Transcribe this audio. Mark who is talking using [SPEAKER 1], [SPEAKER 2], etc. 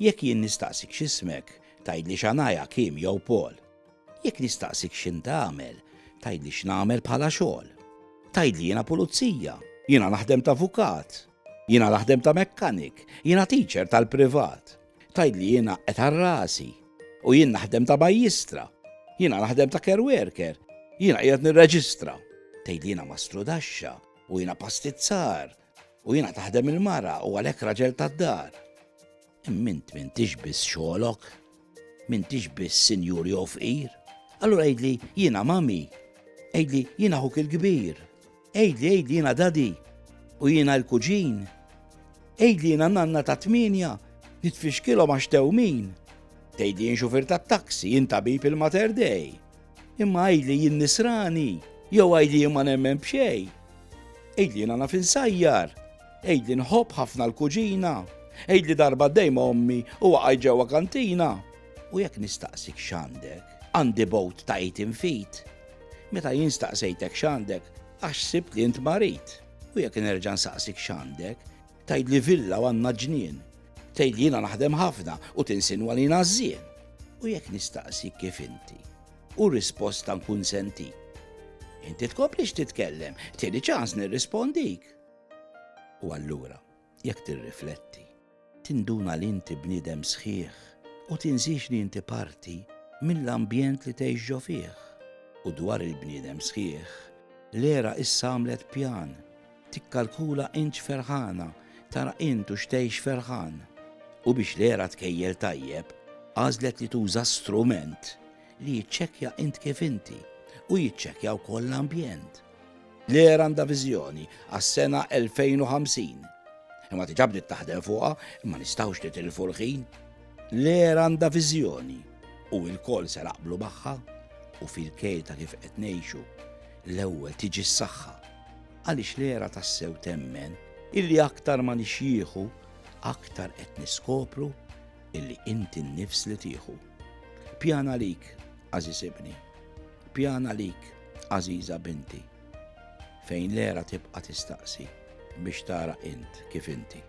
[SPEAKER 1] Jekk jien nistaqsik x'ismek, tgħidli x'għanajja Kim jew Paul. Jekk nistaqsik x'int tagħmel, tgħidli x'nagħmel bħala xogħol. Tgħidli jiena pulizija, jiena naħdem ta' avukat, jiena naħdem ta' mekkanik, jiena teacher tal-privat. Tgħidli jiena qed rasi u jien naħdem ta' bajjistra, jiena naħdem ta' care worker, jiena qiegħed nirreġistra. Tgħidli jiena mastru daxxa u jiena pastizzar u jiena taħdem il-mara u għalhekk raġel tad-dar. Int m'intix biss xogħolok, m'intix biss sinjur jew fqir. Allura għidli jiena mami, għidli jiena ħuk il-kbir, għidli jiena dadi u jiena l-kuġin, għidli jiena nanna ta' 8 nitfixkilhom għax tewmin. Tgħidli jien xufir tat-taksi, jien tabib il-Mater Dei. Imma għidli jien nisrani, jew għidli jien ma nemmen b'xejn. Għidli jiena naf insajjar, għidli nħobb ħafna l-kuġina, għidli darba d-dejma ommi u għaj ġewwa kantina. U jekk nistaqsik x'għandek, għandi bowt ta' 18 feet. Meta jien staqsejtek x'għandek, għax sibt li int marit. U jekk nerġa' nsaqsik x'għandek, tgħidli villa u għandna ġnien. Tgħidli jiena naħdem ħafna u tinsinwa li żien. U jekk nistaqsik kif inti, u risposta nkun senti. Inti tkoplix titkellem, tieni ċans nirrispondik. U allura, jekk tirrifletti, tinduna li inti bniedem sħiħ u tinsix li inti parti mill-ambjent li tgħix ġo fih. U dwar il-bniedem sħiħ, l-era issa għamlet pjan, tikkalkula int x'ferħana, tara intu x'tgħix ferħan. U biex l-era tkejjel tajjeb, għażlet li tuża strument li jiċċekkja int kif inti u jiċċekkja wkoll l-ambjent. L-era għandha viżjoni għas-sena 2050. Imma diġà bdiet taħdem fuqha, imma nistgħux nitilfu l-ħin. L-era għandha viżjoni u l-koll se naqblu magħha u fil-kejl ta' kif qed ngħixu l-ewwel tiġi s-saħħa. Għaliex l-era tassew temmen illi aktar ma nixjieħu, aktar qed niskopru illi inti nnifs li tieħu. Pjana lik, Aziz ibni, pjana lik, Aziza binti, fejn l-era tibqa' tistaqsi biex tara int kif inti.